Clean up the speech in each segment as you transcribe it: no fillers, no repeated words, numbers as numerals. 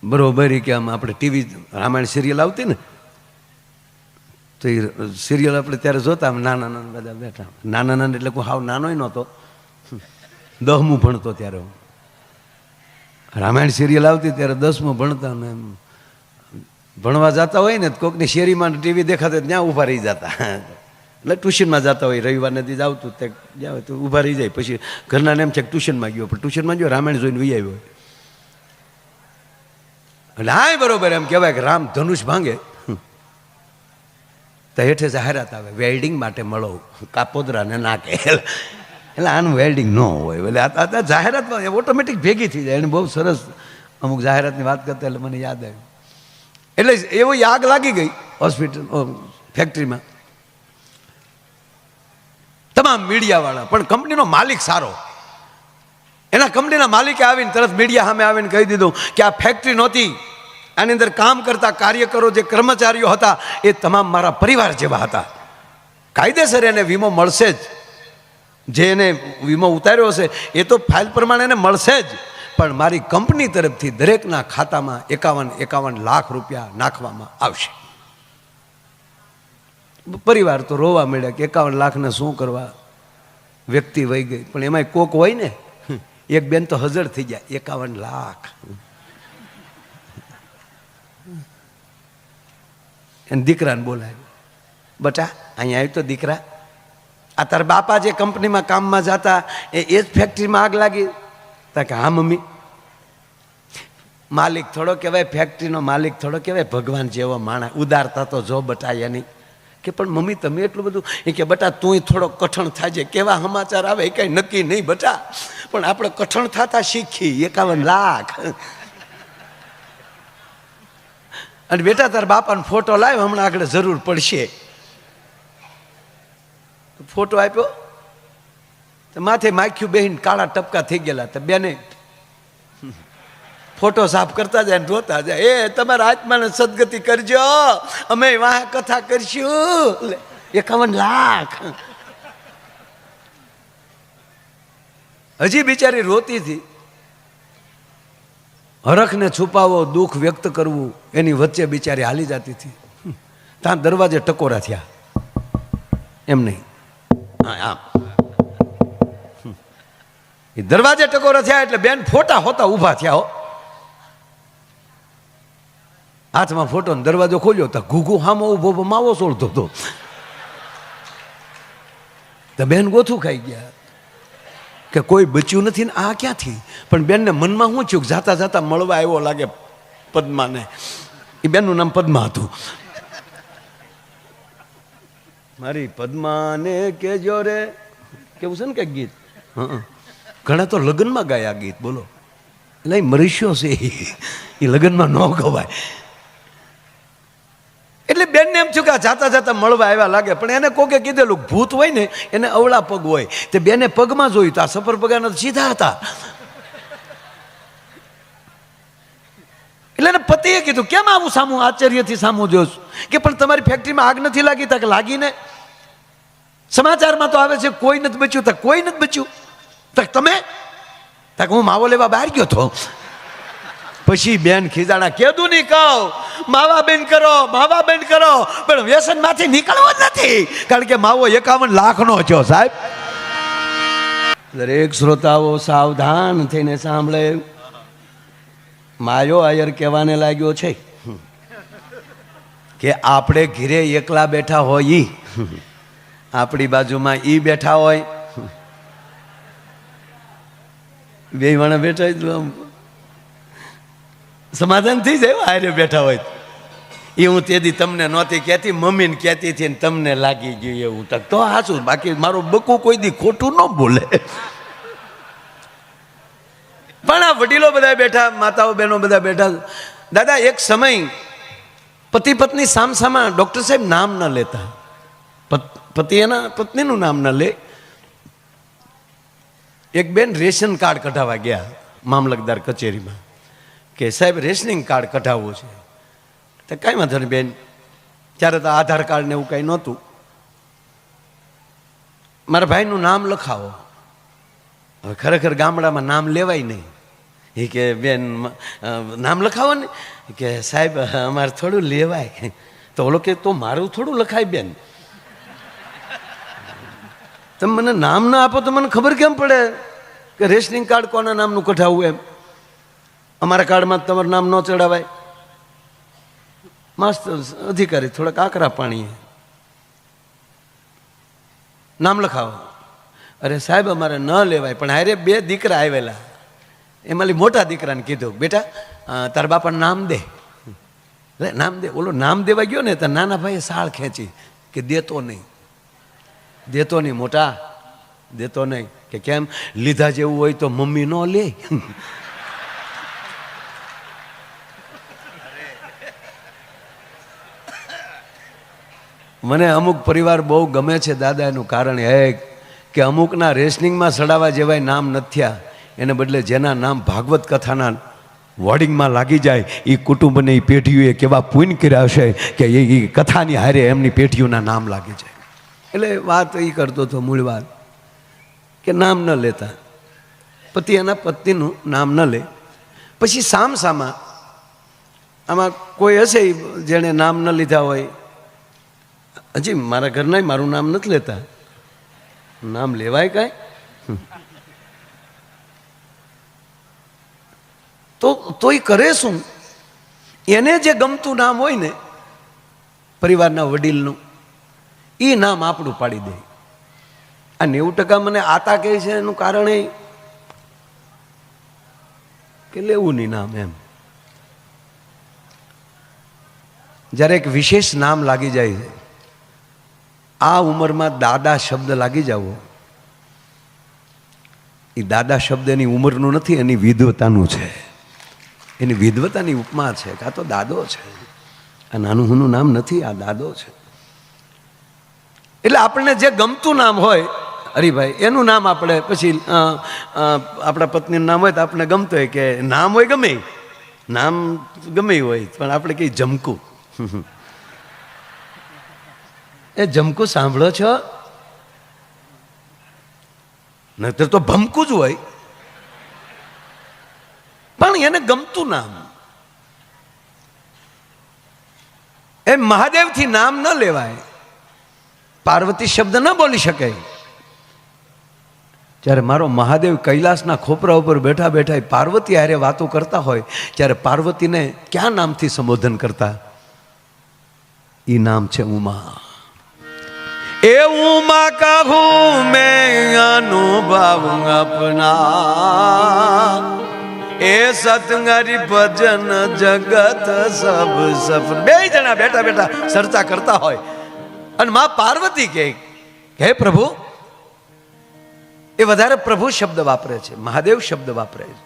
બરોબર કે આમ આપણે ટીવી રામાયણ સિરિયલ આવતી ને તો એ સિરિયલ આપણે ત્યારે જોતા આમ નાના નાના બધા બેઠા, નાના નાના એટલે કોઈ હાવ નાનોય નહોતો, 10મું ભણતો ત્યારે હું. રામાયણ સિરિયલ આવતી ત્યારે 10મું ભણતા ને એમ ભણવા જતા હોય ને કોઈકની શેરીમાં ટીવી દેખાતા ત્યાં ઊભા રહી જતા, એટલે ટ્યુશનમાં જતા હોય રવિવારને દી આવતું તે જ્યાં હોય તો ઊભા રહી જાય. પછી ઘરનાને એમ છે કે ટ્યુશનમાં ગયો, પણ ટ્યુશનમાં ગયો રામાયણ જોઈને વી આવ્યો હોય. એટલે હા બરોબર એમ કહેવાય કે રામ ધનુષ ભાંગે તો હેઠે જાહેરાત આવે વેલ્ડિંગ માટે મળો કાપોદરાને નાકે, એટલે આનું વેલ્ડિંગ ન હોય. એટલે આ જાહેરાતમાં ઓટોમેટિક ભેગી થઈ જાય. એને બહુ સરસ અમુક જાહેરાતની વાત કરતા એટલે મને યાદ આવ્યું. એટલે એવી આગ લાગી ગઈ હોસ્પિટલ ફેક્ટરીમાં, તમામ મીડિયાવાળા, પણ કંપનીનો માલિક સારો. એના કંપનીના માલિકે આવીને તરત મીડિયા સામે આવીને કહી દીધું કે આ ફેક્ટરી નહોતી, આની અંદર કામ કરતા કાર્યકરો જે કર્મચારીઓ હતા એ તમામ મારા પરિવાર જેવા હતા. કાયદેસર એને વીમો મળશે જ, જે એને વીમો ઉતાર્યો હશે એ તો ફાઇલ પ્રમાણે એને મળશે જ, પણ મારી કંપની તરફથી દરેકના ખાતામાં 51 લાખ રૂપિયા નાખવામાં આવશે. પરિવાર તો રોવા મળ્યા કે 51 લાખને શું કરવા, વ્યક્તિ વહી ગઈ. પણ એમાંય કોક હોય ને, એક બેન તો હજર થઈ ગયા, 51 લાખ. એને દીકરાને બોલાવ્યો, બટા અહીંયા આવ્યું તો દીકરા, આ તારા બાપા જે કંપનીમાં કામમાં જતા એ જ ફેક્ટરીમાં આગ લાગી? તા કે હા મમ્મી. માલિક થોડો કહેવાય, ફેક્ટરીનો માલિક થોડો કહેવાય, ભગવાન જેવો માણસ, ઉદારતા તો જો બટા એની. કે પણ મમ્મી તમે એટલું બધું, એ કે બટા તું થોડો કઠણ થાય, કેવા સમાચાર આવે એ કાંઈ નક્કી નહીં બટા, પણ આપણે કઠણ થતા શીખી. 51 લાખ. અને બેટા તાર બાપાનો ફોટો લાવ્યો, હમણાં આગળ જરૂર પડશે. ફોટો આપ્યો તો માથે માખ્યું બેહીને કાળા ટપકા થઈ ગયેલા. તો બેને ફોટો સાફ કરતા જાય ને રોતા જાય, એ તમારા આત્માને સદગતિ કરજો, અમે વાહ કથા કરશું. 51 લાખ. હજી બિચારી રોતી હતી. હરખને છુપાવો, દુઃખ વ્યક્ત કરવું, એની વચ્ચે બિચારી હાલી જતી હતી. ત્યાં દરવાજે ટકોરા થયા, એમ નહીં આમ એ દરવાજે ટકોરા થયા એટલે બેન ફોટા હોતા ઊભા થયા. હો, હાથમાં ફોટો ને દરવાજો ખોલ્યો તો ઘૂઘુ હામો ઊભો માવો સોળતો હતો. તો બેન ગોથું ખાઈ ગયા કે કોઈ બચ્યું નથી ને આ ક્યાંથી. પણ બેનને મનમાં શું થયું, જાતા જાતા મળવા આવ્યો લાગે પદ્માને. એ બેનનું નામ પદ્મા હતું. મારી પદ્માને કેજો રે, કેવું છે ને કે ગીત, ઘણા તો લગ્નમાં ગાય આ ગીત. બોલો, એટલે મરીશ્યો છે એ લગ્નમાં ન ગવાય. એટલે બેનને એમ થયું કે જાતા જાતા મળવા આવ્યા લાગે. પણ એને કોકે કીધેલું ભૂત હોય ને એને અવળા પગ હોય, તે બેને પગમાં જોયું તો આ સફર પગાના સીધા હતા. એટલે એને પતિએ કીધું કેમ આવું સામું આશ્ચર્યથી સામું જોશ, કે પણ તમારી ફેક્ટરીમાં આગ નથી લાગી? તક લાગીને સમાચારમાં તો આવે છે કોઈ નથી બચ્યું. તક કોઈ નથી બચ્યું. તક તમે? તક હું માવો લેવા બહાર ગયો હતો. પછી બેન ખીજાણા, કેદું નહીં કહું માવા બેન કરો, માવા બેન કરો, પણ વ્યસન માંથી નીકળવો જ નથી, કારણ કે માવો 51 લાખનો થયો. સાહેબ, દરેક શ્રોતાઓ સાવધાન થઈને સાંભળે. માયો આયર કહેવાને લાગ્યો છે કે આપણે ઘીરે એકલા બેઠા હોય, આપણી બાજુમાં ઈ બેઠા હોય, બે વાણા બેઠા સમાધાન થઈ જાય. આયરે બેઠા હોય એ હું તેથી તમને નહોતી કહેતી, મમ્મીને કહેતી હતી ને તમને લાગી ગયું એવું. તો હાચું, બાકી મારું બકું કોઈ દી ખોટું ન બોલે. પણ આ વડીલો બધા બેઠા, માતાઓ બહેનો બધા બેઠા. દાદા એક સમય પતિ પત્ની સામસામા, ડૉક્ટર સાહેબ નામ ન લેતા, પતિ એના પત્નીનું નામ ન લે. એક બેન રેશન કાર્ડ કઢાવવા ગયા મામલતદાર કચેરીમાં કે સાહેબ રેશનિંગ કાર્ડ કઢાવવું છે. તો કાંઈ વાંધો નહીં બેન, ત્યારે તો આધાર કાર્ડ ને એવું કાંઈ નહોતું. મારા ભાઈનું નામ લખાવો. હવે ખરેખર ગામડામાં નામ લેવાય નહીં, એ કે બેન નામ લખાવો ને કે સાહેબ અમારે થોડું લેવાય. તો ઓલો કે તો મારું થોડું લખાય બેન, તમે મને નામ ના આપો તો મને ખબર કેમ પડે કે રેશનિંગ કાર્ડ કોના નામનું કઢાવવું એમ? અમારા કાર્ડમાં તમારું નામ ન ચડાવાય. માસ્ટર અધિકારી થોડાક આકરા પાણીએ નામ લખાવો. અરે સાહેબ અમારે ન લેવાય, પણ હારે 2 દીકરા આવેલા, એમાં મોટા દીકરાને કીધું બેટા તારા બાપાનું નામ દે, નામ દે. ઓલો નામ દેવા ગયો ને તો નાના ભાઈએ સાળ ખેંચી કે દેતો નહીં, દેતો નહીં મોટા, દેતો નહીં. કે કેમ? લીધા જેવું હોય તો મમ્મી ન લે. મને અમુક પરિવાર બહુ ગમે છે દાદા, એનું કારણ એ કે અમુકના રેશનિંગમાં સડાવા જેવાય નામ નથી થયા, એને બદલે જેના નામ ભાગવત કથાના વર્ડિંગમાં લાગી જાય એ કુટુંબને એ પેઢીઓએ કેવા પુણ્ય કર્યા હશે કે એ કથાની હારે એમની પેઢીઓના નામ લાગી જાય. એટલે વાત એ કરતો હતો, મૂળ વાત કે નામ ન લેતા, પતિ એના પત્નીનું નામ ન લે. પછી સામસામા આમાં કોઈ હશે જેણે નામ ન લીધા હોય, હજી મારા ઘરના મારું નામ નથી લેતા, નામ લેવાય કાંઈ? તો એ કરે શું? એને જે ગમતું નામ હોય ને પરિવારના વડીલનું, એ નામ આપણું પાડી દે. આ 90% મને આતા કહે છે એનું કારણ એ કે લેવું નહીં નામ એમ. જ્યારે એક વિશેષ નામ લાગી જાય છે, આ ઉંમરમાં દાદા શબ્દ લાગી જાવો, એ દાદા શબ્દ એની ઉંમરનું નથી, એની વિદ્વતાનું છે, એની વિદ્વતાની ઉપમા છે. આ તો દાદો છે, આ નાનું હુનું નામ નથી, આ દાદો છે. એટલે આપણને જે ગમતું નામ હોય હરિભાઈ એનું નામ આપણે પછી આપણા પત્નીનું નામ હોય તો આપણે ગમતું હોય કે નામ હોય ગમે નામ ગમે હોય, પણ આપણે કઈ જમકું. એ જમકું સાંભળો છો? નહીતર તો ભમકું જ હોય, પણ એને ગમતું નામ. એ મહાદેવથી નામ ન લેવાય, પાર્વતી શબ્દ ન બોલી શકે. જ્યારે મારો મહાદેવ કૈલાસના ખોપરા ઉપર બેઠા બેઠા પાર્વતી હારે વાતો કરતા હોય, ત્યારે પાર્વતીને ક્યાં નામથી સંબોધન કરતા? એ નામ છે ઉમા. એ ઉમા કહું મેં અનુભવ અપના, એ સતંગરી ભજન જગત સબ સફળ. 2 જણા બેઠા બેઠા ચર્ચા કરતા હોય અને માં પાર્વતી કે હે પ્રભુ, એ વધારે પ્રભુ શબ્દ વાપરે છે, મહાદેવ શબ્દ વાપરે છે.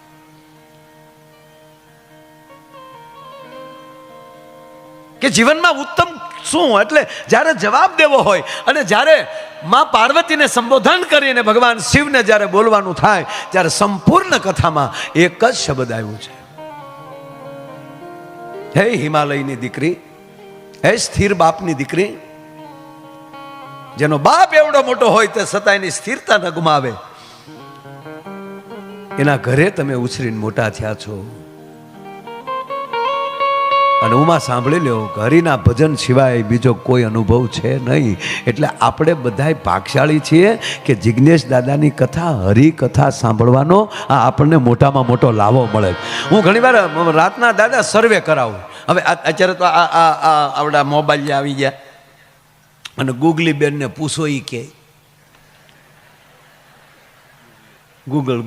કે જીવનમાં ઉત્તમ શું? એટલે જ્યારે જવાબ દેવો હોય અને જ્યારે માં પાર્વતીને સંબોધન કરીને ભગવાન શિવને જ્યારે બોલવાનું થાય, ત્યારે સંપૂર્ણ કથામાં એક જ શબ્દ આવ્યું છે, હે હિમાલયની દીકરી, હે સ્થિર બાપની દીકરી. જેનો બાપ એવડો મોટો હોય તે છતાં એની સ્થિરતા ન ગુમાવે, એના ઘરે તમે ઉછરીને મોટા થયા છો. અને ઉમા સાંભળી લ્યો, હરિના ભજન સિવાય બીજો કોઈ અનુભવ છે નહીં. એટલે આપણે બધાય ભાગશાળી છીએ કે જિજ્ઞેશ દાદાની કથા, હરિકથા સાંભળવાનો આ આપણને મોટામાં મોટો લાવો મળે. હું ઘણીવાર રાતના દાદા સર્વે કરાવું. હવે અત્યારે તો આવડા મોબાઈલ આવી ગયા અને ગૂગલી બેનને પૂછો, એ કે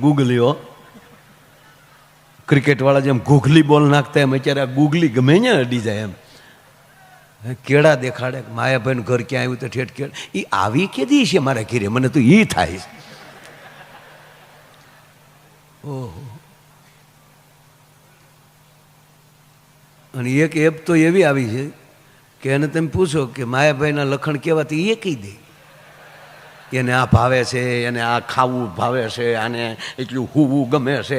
ગૂગલીઓ ક્રિકેટ વાળા જેમ ગૂગલી બોલ નાખતા એમ અત્યારે આ ગૂગલી ગમે ને અડી જાય એમ. કેળા દેખાડે, માયાભાઈનું ઘર ક્યાં આવ્યું તો ઠેઠ કેળ. એ આવી કેદી છે મારા ઘીરે? મને તો એ થાય. ઓહો. અને એક એપ તો એવી આવી છે કે એને તમે પૂછો કે માયાભાઈના લખણ કેવા, તો એ કહી દે. એને આ ભાવે છે, એને આ ખાવું ભાવે છે, આને એટલું હુવું ગમે છે,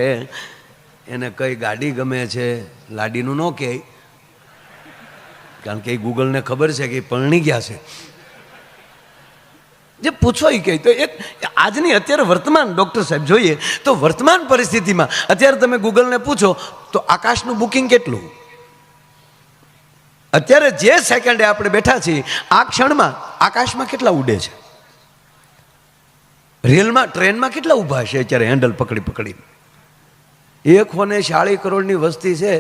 એને કઈ ગાડી ગમે છે. લાડીનું ન કહે, કારણ કે એ ગૂગલને ખબર છે કે એ પરણી ગયા છે. જે પૂછો એ કહે. તો એક આજની અત્યારે વર્તમાન ડૉક્ટર સાહેબ જોઈએ તો વર્તમાન પરિસ્થિતિમાં અત્યારે તમે ગૂગલને પૂછો તો આકાશનું બુકિંગ કેટલું, અત્યારે જે સેકન્ડે આપણે બેઠા છીએ આ ક્ષણમાં આકાશમાં કેટલા ઉડે છે, રેલમાં ટ્રેનમાં કેટલા ઊભા છે અત્યારે હેન્ડલ પકડી પકડીને. 140 કરોડની વસ્તી છે,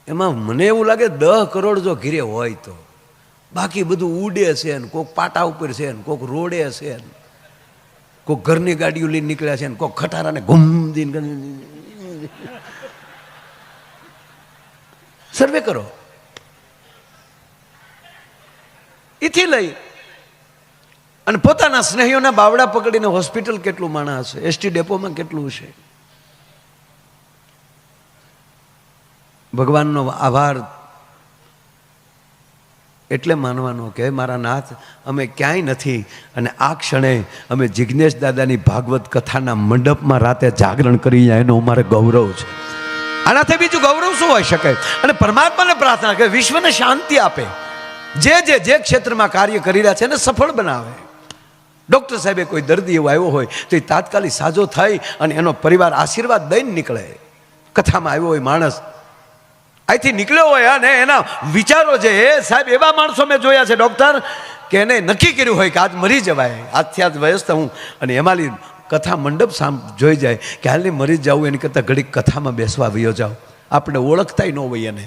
એમાં મને એવું લાગે 10 કરોડ જો ઘીરે હોય તો, બાકી બધું ઉડે છે ને કોઈક પાટા ઉપર છે ને કોઈક રોડે છે ને કોઈક ઘરની ગાડીઓ લઈને નીકળ્યા છે ને કોઈક ખટારાને ઘૂમદીને. સર્વે કરો. એથી લઈ અને પોતાના સ્નેહીઓના બાવડા પકડીને હોસ્પિટલ કેટલું માણસ છે, એસટી ડેપોમાં કેટલું છે. ભગવાનનો આભાર એટલે માનવાનો કે મારા નાથ અમે ક્યાંય નથી અને આ ક્ષણે અમે જિજ્ઞેશ દાદાની ભાગવત કથાના મંડપમાં રાતે જાગરણ કરી જાય એનો અમારે ગૌરવ છે. આનાથી બીજું ગૌરવ શું હોઈ શકે? અને પરમાત્માને પ્રાર્થના કે વિશ્વને શાંતિ આપે, જે ક્ષેત્રમાં કાર્ય કરી રહ્યા છે એને સફળ બનાવે. ડૉક્ટર સાહેબે કોઈ દર્દી એવો આવ્યો હોય તો એ તાત્કાલિક સાજો થઈ અને એનો પરિવાર આશીર્વાદ દઈને નીકળે. કથામાં આવ્યો હોય માણસ અહીંથી નીકળ્યો હોય અને એના વિચારો છે એ સાહેબ એવા માણસો મેં જોયા છે ડૉક્ટર કે એને નક્કી કર્યું હોય કે આજ મરી જવાય, આજથી આજ વયસ્થ હું, અને એમાંની કથા મંડપ જોઈ જાય કે હાલની મરી જવું એની કરતાં ઘડીક કથામાં બેસવા વયો જાઓ. આપણે ઓળખતાય ન હોય એને,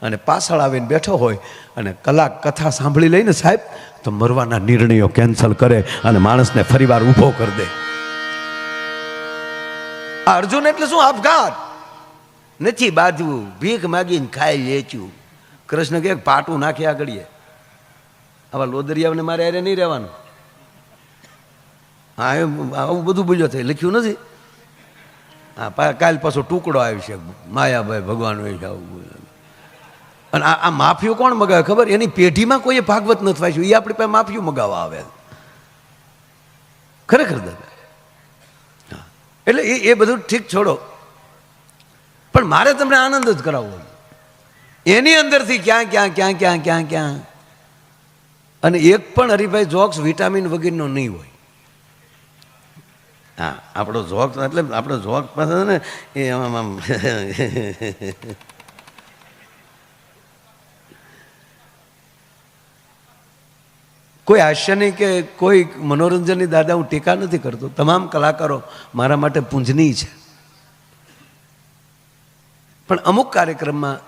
અને પાછળ આવીને બેઠો હોય અને કલાક કથા સાંભળી લઈને સાહેબ તો મરવાના નિર્ણયો કેન્સલ કરે અને માણસને ફરીવાર ઊભો કરી દે. આ અર્જુન એટલે શું? આપઘાત નથી બાંધવું, ભીખ માગીને ખાઈ વેચ્યું. કૃષ્ણ કે પાટું નાખી આગળીએ. આવા લોદરિયાઓને મારે અરે નહીં રહેવાનું. હા આવું બધું બોલ્યો થાય લખ્યું નથી. હા કાલ પાછો ટુકડો આવી છે માયાભાઈ ભગવાન હોય આવું. અને આ માફિયું કોણ મગાવે ખબર? એની પેઢીમાં કોઈએ ભાગવત નથી વાંચ્યું, એ આપણી પાસે માફિયું મગાવવા આવે. ખરેખર દાદા. હા એટલે એ બધું ઠીક છોડો, પણ મારે તમને આનંદ જ કરાવવો એની અંદરથી ક્યાં ક્યાં ક્યાં ક્યાં ક્યાં ક્યાં. અને એક પણ હરિભાઈ જોક્સ વિટામિન વગરનો નહીં હોય. હા આપણો જોક્સ એટલે આપણો જોક્સ પાસે ને એ આમ કોઈ હાસ્યની કે કોઈ મનોરંજનની દાદા હું ટીકા નથી કરતો. તમામ કલાકારો મારા માટે પૂંજનીય છે, પણ અમુક કાર્યક્રમમાં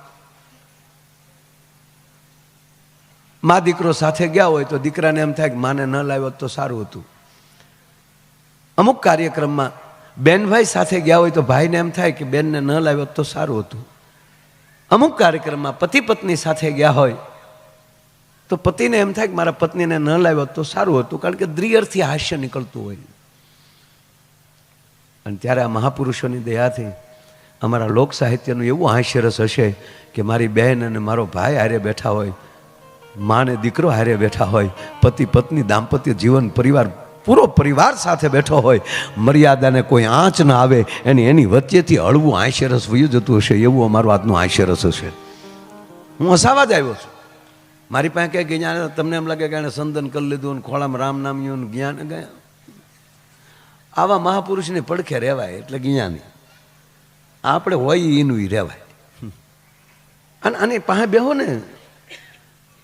મા દીકરો સાથે ગયા હોય તો દીકરાને એમ થાય કે માને ન લાવ્યો તો સારું હતું. અમુક કાર્યક્રમમાં બેનભાઈ સાથે ગયા હોય તો ભાઈને એમ થાય કે બેનને ન લાવ્યો તો સારું હતું. અમુક કાર્યક્રમમાં પતિ પત્ની સાથે ગયા હોય તો પતિને એમ થાય કે મારા પત્નીને ન લાવ્યો તો સારું હતું, કારણ કે દ્રિઅર્થી હાસ્ય નીકળતું હોય. અને ત્યારે આ મહાપુરુષોની દયાથી અમારા લોક સાહિત્યનું એવું હાસ્યરસ હશે કે મારી બહેન અને મારો ભાઈ હારે બેઠા હોય, માને દીકરો હારે બેઠા હોય, પતિ પત્ની દાંપત્ય જીવન પરિવાર પૂરો પરિવાર સાથે બેઠો હોય, મર્યાદાને કોઈ આંચ ના આવે એની વચ્ચેથી હળવું હાસ્યરસ વયું જતું હશે. એવું અમારું આજનું હાસ્યરસ હશે. હું હસાવા જ આવ્યો છું. મારી પાસે કંઈક જ્ઞાન તમને એમ લાગે કે એને સંદન કરી લીધું ને ખોળામાં રામ નામ્યું ને જ્ઞાન ગયા. આવા મહાપુરુષને પડખે રહેવાય એટલે જ્ઞાની. આપણે હોય એનું રહેવાય. અને આની પાસે બેહો ને,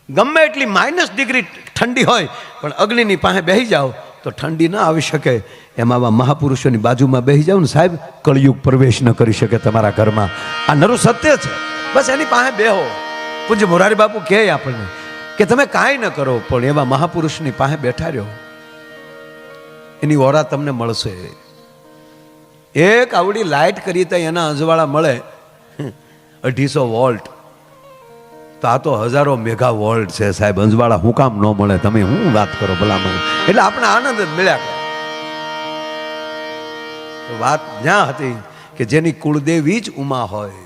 ગમે એટલી -ડિગ્રી ઠંડી હોય પણ અગ્નિની પાસે બેસી જાઓ તો ઠંડી ના આવી શકે. એમ આવા મહાપુરુષોની બાજુમાં બેસી જાઓ ને સાહેબ, કળિયુગ પ્રવેશ ન કરી શકે તમારા ઘરમાં. આ નરું સત્ય છે. બસ એની પાસે બેહો. પૂજ્ય મોરારી બાપુ કહે આપણને કે તમે કાંઈ ન કરો પણ એવા મહાપુરુષની પાસે બેઠા રહ્યો, એની ઓરા તમને મળશે. એક આવડી લાઇટ કરી તો એના અજવાળા મળે 250 વોલ્ટ, તો આ તો હજારો મેગા વોલ્ટ છે સાહેબ. અંજવાળા હું કામ ન મળે? તમે હું વાત કરો ભલામણ. એટલે આપણે આનંદ જ મળ્યા કરે. વાત જ્યાં હતી કે જેની કુળદેવી જ ઉમા હોય,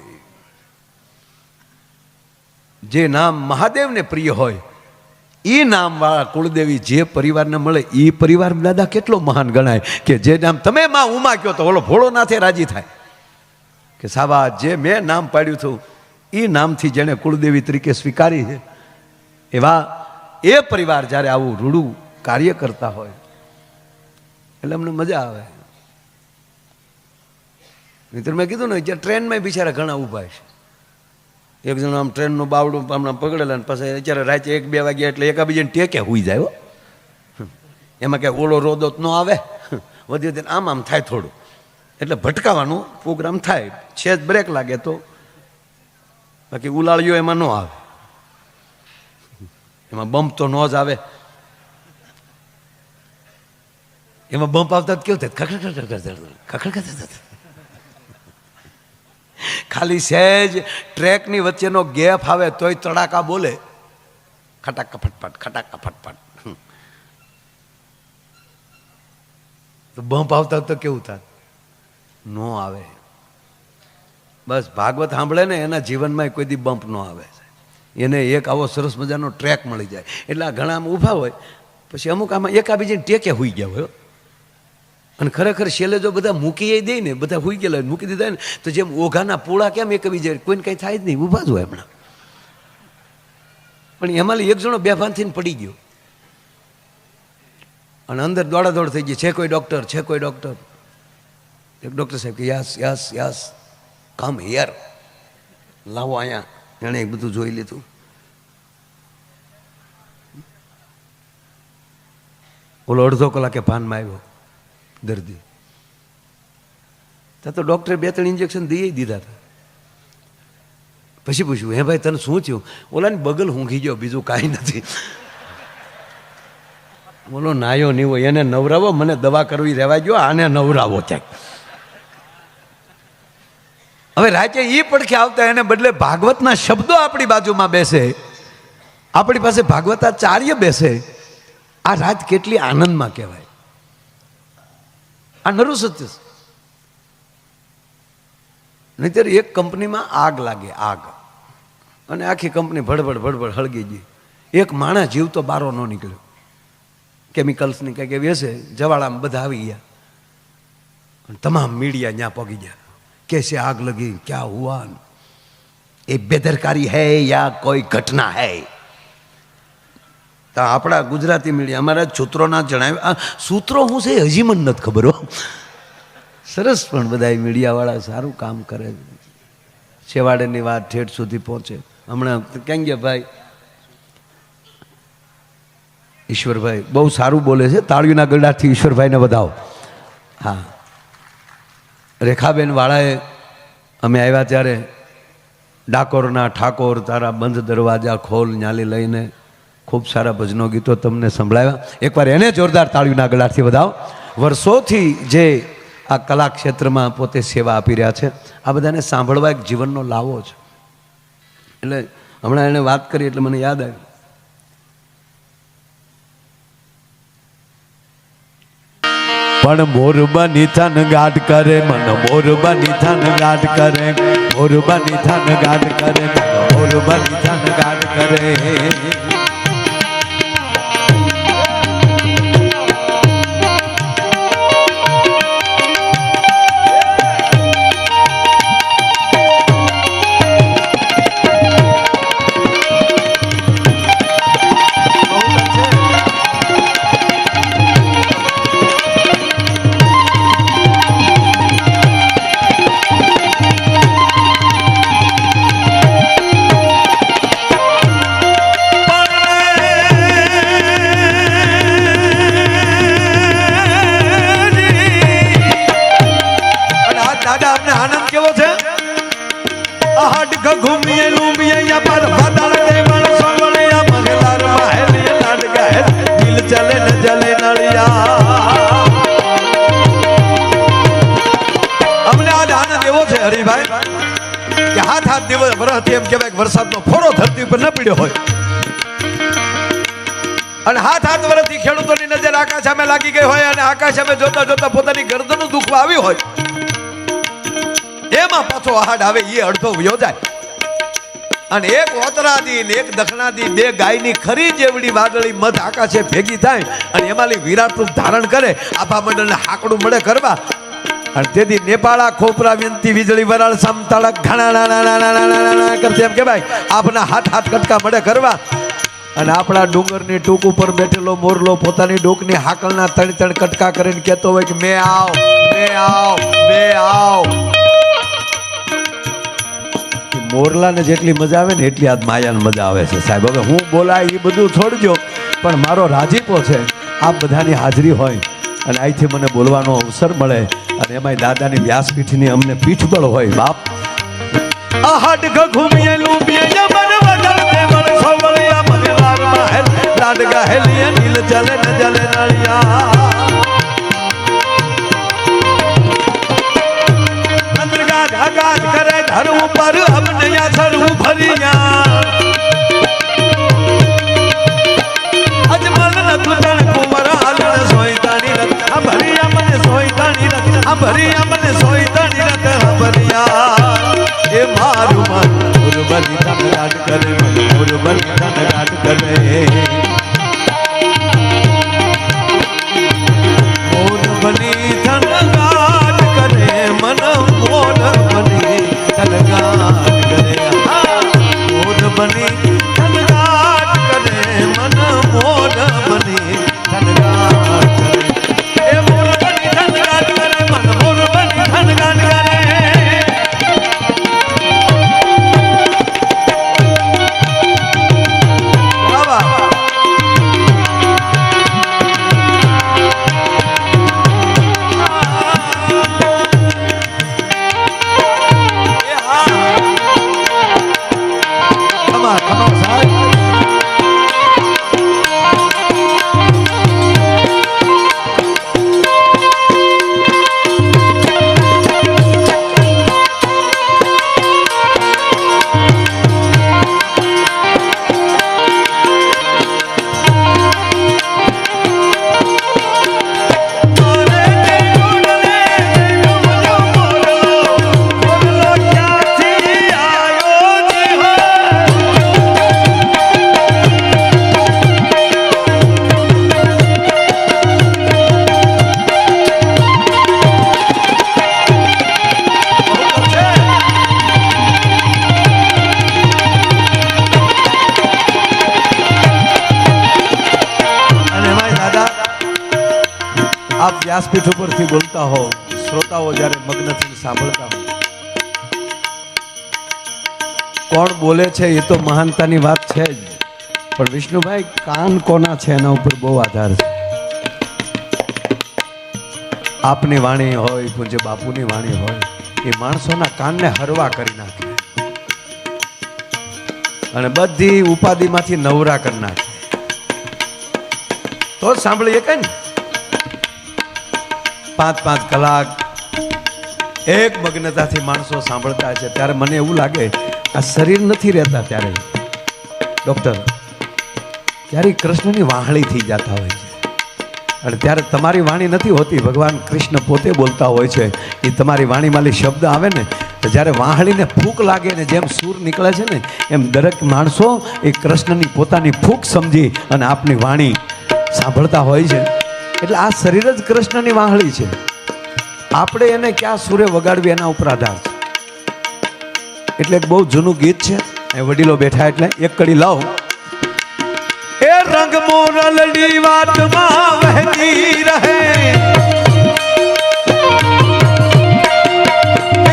જે નામ મહાદેવને પ્રિય હોય, એ નામવાળા કુળદેવી જે પરિવારને મળે એ પરિવાર દાદા કેટલો મહાન ગણાય કે જે નામ તમે માં ઉમા કહો તો ઓલો ભોળોનાથે રાજી થાય કે સાબા જે મેં નામ પાડ્યું હતું એ નામથી જેણે કુળદેવી તરીકે સ્વીકારી છે, એવા એ પરિવાર જ્યારે આવું રૂડું કાર્ય કરતા હોય એટલે અમને મજા આવે. મિત્ર મેં કીધું ને ત્યાં ટ્રેનમાં બિચારા ઘણા ઊભા છે. એક જણ આમ ટ્રેનનું બાવડું હમણાં પકડેલા ને પછી અત્યારે રાતે 1-2 વાગ્યા એટલે એકાબીજાને ટેકે હોઈ જાય. એમાં ક્યાંય ઓલો રોદો ન આવે, વધી વધી આમ આમ થાય થોડું, એટલે ભટકાવાનું પ્રોગ્રામ થાય. છે જ બ્રેક લાગે તો, બાકી ઉલાળ્યો એમાં ન આવે, એમાં બમ્પ તો ન જ આવે. એમાં બમ્પ આવતા કેવું થાય, ખખડ. ખાલી સહેજ ટ્રેકની વચ્ચેનો ગેપ આવે તોય તડાકા બોલે, ખટાકા ફટફટ, ખટાકા ફટફટ. તો બમ્પ આવતા તો કેવું થાય, ન આવે. બસ ભાગવત સાંભળે ને એના જીવનમાં કોઈ દી બમ્પ ન આવે. એને એક આવો સરસ મજાનો ટ્રેક મળી જાય એટલે આ ઘણા આમ ઊભા હોય, પછી અમુક આમાં એકાબીજાને ટેકે હોઈ ગયા હોય. અને ખરેખર છેલ્લે જો બધા મૂકી દે ને, બધા હોઈ ગયેલા મૂકી દીધા ને, તો જેમ ઓઘાના પૂળા કેમ એકબીજા કોઈને કંઈ થાય જ નહીં, ઊભા જ હોય હમણાં. પણ એમાં એક જણો બેભાન થઈને પડી ગયો અને અંદર દોડાદોડ થઈ ગઈ, છે કોઈ ડૉક્ટર, છે કોઈ ડૉક્ટર. એક ડૉક્ટર સાહેબ કે yes yes yes come here, લાવો અહીંયા. એણે બધું જોઈ લીધું. ઓલો અડધો કલાકે ભાનમાં આવ્યો દર્દી. ત્યાં તો ડૉક્ટરે 2-3 ઇન્જેક્શન દઈ દીધા હતા. પછી પૂછ્યું, હે ભાઈ તને શું થયું? ઓલાની બગલ ઊંઘી ગયો, બીજું કાંઈ નથી. બોલો નાયો નહીં હોય, એને નવરાવો, મને દવા કરવી રહેવા ગયો, આને નવરાવો ક્યાંક. હવે રાતે એ પડખે આવતા એને બદલે ભાગવતના શબ્દો આપણી બાજુમાં બેસે, આપણી પાસે ભાગવતાચાર્ય બેસે, આ રાત કેટલી આનંદમાં કહેવાય. આ નરું સત્ય છે. નહીંતર એક કંપનીમાં આગ લાગે, આગ, અને આખી કંપની ભડભડ ભડભડ હળગી ગઈ. એક માણસ જીવતો બારો ન નીકળ્યો. કેમિકલ્સની કંઈક એવી હશે, જવાળામાં બધા આવી ગયા, તમામ મીડિયા ત્યાં પગી ગયા. कैसे आग लगी, क्या हुआ, ये बेदरकारी है या कोई घटना है? તો આપણા ગુજરાતી મીડિયા અમારા સૂત્રોના જણાવ્યા, સૂત્રો શું છે હજી મને નથી ખબર હો. સરસ, પણ બધા મીડિયાવાળા સારું કામ કરે, છેવાડેની વાત ઠેઠ સુધી પહોંચે. હમણાં ક્યાં ગયા ભાઈ ઈશ્વરભાઈ, બહુ સારું બોલે છે, તાળીઓના ગરડાથી ઈશ્વરભાઈને વધાવો. હા, રેખાબેન વાળાએ અમે આવ્યા ત્યારે ડાકોરના ઠાકોર તારા બંધ દરવાજા ખોલ ન્યાલી લઈને ખૂબ સારા ભજનો ગીતો તમને સંભળાવ્યા. એકવાર એને જોરદાર તાળીઓના ગળાથી વધાવો. વર્ષોથી જે આ કલા ક્ષેત્રમાં પોતે સેવા આપી રહ્યા છે, આ બધાને સાંભળવા એક જીવનનો લાવો છે. એટલે હમણાં એને વાત કરી એટલે મને યાદ આવ્યું, પણ મોરબાની થાન ગાઢ કરે મન, મોરબાની થાન ગાઢ કરે, મોરબાની થાન ગાઢ કરે મન, મોરબાની થાન ગાઢ કરે. વરસાદનો ફોડો ધરતી ઉપર ન પડ્યો હોય અને હાથ વર્ષથી ખેડૂતોની નજર આકાશ સામે લાગી ગઈ હોય અને આકાશ સામે જોતા જોતા પોતાની ગરદનનું દુઃખ આવ્યું હોય, એમાં પાછો આહાડ આવે, એ અડધો વયો જાય. અને એક ઓતરાદી ને એક દખણાદી, 2 ગાયની ખરી જેવડી વાદળી મધ આકાશે ભેગી થાય અને એમાંથી વિરાટ રૂપ ધારણ કરે, આભા મંડળને હાકડું મળે કરવા. અને તેથી નેપાળા ખોપરા વિનંતી વીજળી વરાળ સમતાળક ઘણા કરતી એમ કે ભાઈ આપના હાથ કટકા મળે કરવા. અને આપણા ડુંગરની ટૂંક ઉપર બેઠેલો મોરલો પોતાની ડોકની હાકલના તણ તણ કટકા કરીને કહેતો હોય કે મેં આવ મેં આવ મેં આવ. મોરલાને જેટલી મજા આવે ને એટલી આજ માયાને મજા આવે છે સાહેબ. હવે હું બોલાય એ બધું છોડજો, પણ મારો રાજીપો છે આપ બધાની હાજરી હોય અને અહીંથી મને બોલવાનો અવસર મળે અને એમાંય દાદાની વ્યાસપીઠની અમને પીઠબળ હોય. બાપ આ હાડક ઘૂમીએ લૂમીએ યમન વગર દેવળ સોવળિયા મને લાગમાં હે લાડ ગહેલીએ નીલ જલે ન જલે નળિયા અંતરગાજ આગાજ કરે ધર ઉપર અમને યા ધરું ભરિયા અજમલ ન તુતણ કુંવર આલણ સોઈતાની રત આ ભરિયા મને સોઈતાની રત આ ભરિયા મને સોઈતાની રત ભરિયા એ મારું મન મુરબની તન ગાટ કરે મન મુરબની તન ગાટ કરે મોરબની તન ગાટ કરે મન મોરબની તન ગાટ કરે મોરબની તન ગાટ કરે મન મોરબની તન ગાટ કરે એ મોરબની તન ગાટ કરે મન મોરબની તન ગાટ કરે. આપ વ્યાસપીઠ ઉપરથી બોલતા હો, શ્રોતાઓ જ્યારે મગ્નથી સાંભળતા હો, કોણ બોલે છે એ તો મહાનતાની વાત છે જ, પણ વિષ્ણુભાઈ કાન કોના છે એના ઉપર બહુ આધાર છે. આપની વાણી હોય, પૂજ્ય બાપુની વાણી હોય, એ માણસોના કાનને હરવા કરી નાખે અને બધી ઉપાધિમાંથી નવરા કરી નાખે તો જ સાંભળીએ કઈ ને. 5-5 કલાક એક મગ્નતાથી માણસો સાંભળતા છે ત્યારે મને એવું લાગે આ શરીર નથી રહેતા ત્યારે ડૉક્ટર ત્યારે કૃષ્ણની વાહળી થઈ જતા હોય છે અને ત્યારે તમારી વાણી નથી હોતી, ભગવાન કૃષ્ણ પોતે બોલતા હોય છે. એ તમારી વાણીમાંથી શબ્દ આવે ને તો જ્યારે વાહળીને ફૂંક લાગે ને જેમ સૂર નીકળે છે ને એમ દરેક માણસો એ કૃષ્ણની પોતાની ફૂંક સમજી અને આપની વાણી સાંભળતા હોય છે. એટલે આ શરીર જ કૃષ્ણની વાહળી છે. આપણે એને ક્યાં સૂરે વગાડવી એના ઉપર આધાર છે. એટલે એક બહુ જૂનું ગીત છે, એ વડીલો બેઠા એટલે એક કડી લાવ. એ રંગ મોરલડી વાતમાં વહેતી રહે,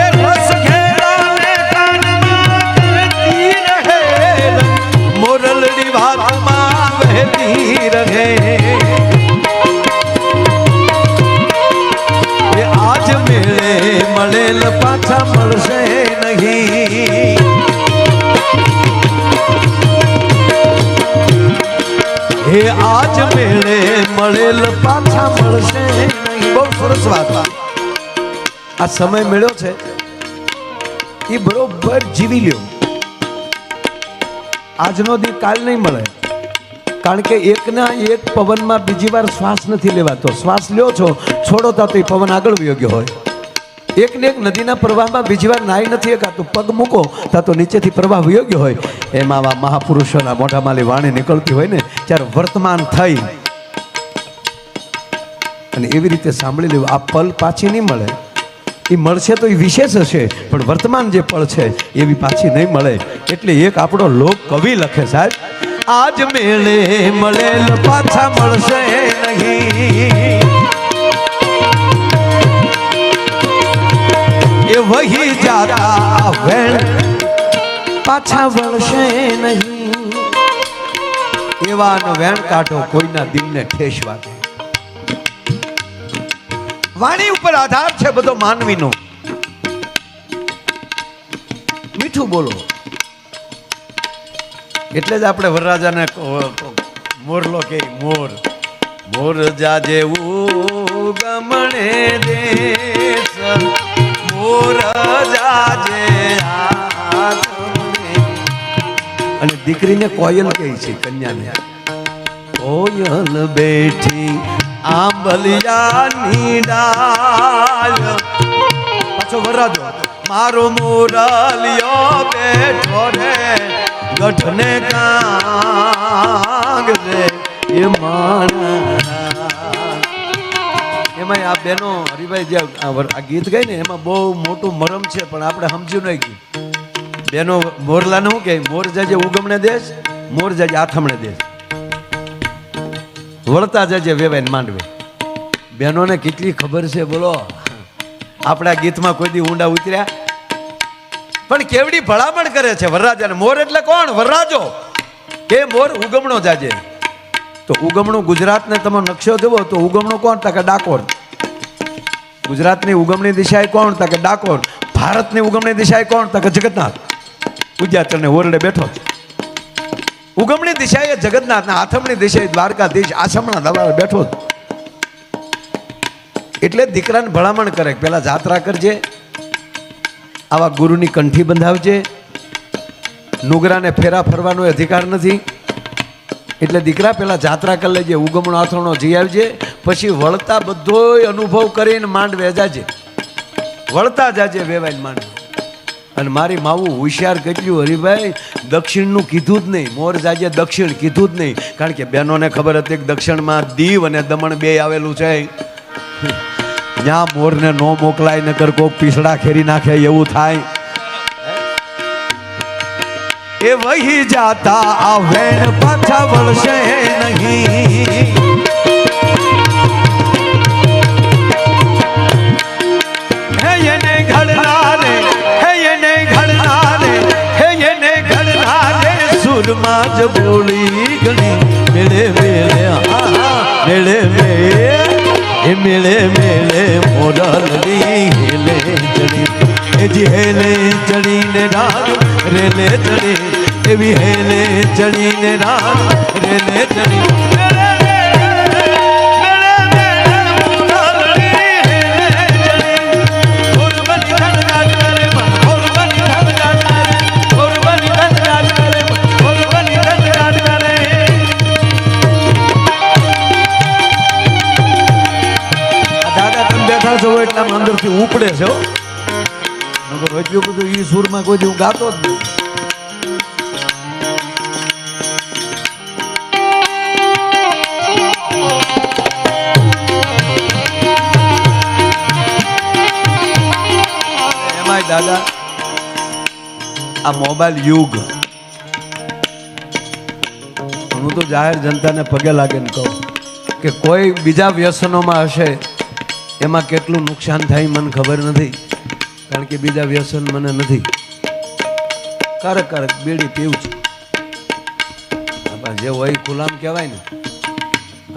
એ રસ ઘેરાને કાનમાં કરતી રહે, મોરલડી વાતમાં વહેતી રહે. આજ મેળે મળેલ પાછા મળશે નહીં, હે આજ મેળે મળેલ પાછા મળશે નહીં. બહુ સરસ વાત. આ સમય મળ્યો છે એ બરોબર જીવી લ્યો. આજનો દી કાલ નહીં મળે, કારણ કે એકના એક પવનમાં બીજી વાર શ્વાસ નથી લેવાતો. શ્વાસ લ્યો છો છોડો તો એ પવન આગળ વયો ગયો હોય. એકને એક નદીના પ્રવાહમાં બીજી વાર નાહી નથી એકાતું, પગ મૂકો તો નીચેથી પ્રવાહ વયો ગયો હોય. એમાં આવા મહાપુરુષોના મોઢામાંથી વાણી નીકળતી હોય ને ત્યારે વર્તમાન થઈ અને એવી રીતે સાંભળી લેવું. આ પલ પાછી નહીં મળે, એ મળશે તો એ વિશેષ હશે, પણ વર્તમાન જે પળ છે એવી પાછી નહીં મળે. એટલે એક આપણો લોક કવિ લખે સાહેબ આજ મેળે મળેલ પાછા મળશે નહીં, એ વહી જાતા વેણ પાછા વળશે નહીં, એવાનો વેણ કાઢો કોઈના દિલને ઠેસ વાગે. વાણી ઉપર આધાર છે બધો માનવીનો. મીઠું બોલો એટલે જ આપણે વરરાજાને મોરલો કે મોર મોર જાજે ઉગમણે દેશ, મોર જાજે અને દીકરીને કોયલ કહે છે કન્યાને. કોયલ બેઠી આંબલિયાની ડાળ, પાછો વરરાજો મારો મોરલિયો બેઠો રે ગઢને કાંગ રે એ માણા. એમાં આ બેનો હરિભાઈ જે આ ગીત ગાય ને એમાં બહુ મોટું મરમ છે, પણ આપણે સમજ્યું નહીં ગયું. બેનો મોરલાને શું કે મોર જાજે ઉગમણે દેશ, મોર જાજે આથમણે દેશ, વળતા જાજે વેવાઈને માંડવે. બહેનોને કેટલી ખબર છે બોલો. આપણા ગીતમાં કોઈ દી ઊંડા ઉતર્યા, પણ કેવડી ભલામણ કરે છે વરરાજાને. મોર એટલે કોણ? વરરાજો કે મોર ઉગમણો જાજે. તો ઉગમણું ગુજરાતને તમે નકશો દેવો તો ઉગમણું કોણ? તા કે ડાકોર. ગુજરાતની ઉગમણી દિશા કોણ? તા કે ડાકોર. ભારતની ઉગમણી દિશા કોણ? તા કે જગન્નાથ. ઉદ્યાચરને ઓરડે બેઠો છે. ઉગમણી દિશા એ જગન્નાથ, આથમણી દિશા દ્વારકાધીશ આશ્રમના દરબારે બેઠો. એટલે દીકરાને ભલામણ કરે પેલા જાત્રા કરજે, આવા ગુરુની કંઠી બંધાવજે, નુગરાને ફેરા ફરવાનો અધિકાર નથી. એટલે દીકરા પેલા જાત્રા કરી લેજે, ઉગમણો આથમણો જઈ આવજે, પછી વળતા બધોય અનુભવ કરીને માંડવે જાજે, વળતા જાજે વેવાઈને માંડવે. અને મારી માવું હોશિયાર કેટલું હરિભાઈ, દક્ષિણનું કીધું જ નહીં, મોર જાજે દક્ષિણ કીધું જ નહીં. કારણ કે બહેનોને ખબર હતી કે દક્ષિણમાં દીવ અને દમણ બે આવેલું છે. ત્યાં મોરને નો મોકલાય નકર કોક પીસડા ખેરી નાખે એવું થાય. એ વહી જાતા આ વેણ પાછા વળશે નહીં, હે એને ઘડનારે, હે એને ઘડનારે, હે એને ઘડનારે સુરમાં જ બોલી ગણી મેળે મેળે મેળે મેળે એ મેળે મેળે મોરલડી હેલે ચડી, એ જી હેલે ચડીને રાગ રેલે ચડી, એવી હેલે ચડીને રાગ રેલે ચડી. એટલા અંદરથી ઉપડે છે. એટલું બધું ઈ સુરમાં કોઈ હું ગાતો જ નહીં. એમાંય દાદા આ મોબાઈલ યુગ, હું તો જાહેર જનતાને પગે લાગીને કહું કે કોઈ બીજા વ્યસનોમાં હશે એમાં કેટલું નુકસાન થાય મને ખબર નથી. કારણ કે બીજા વ્યસન મને નથી. ક્યારેક ક્યારેક બીડી પીવું છું, જે હોય ગુલામ કહેવાય ને.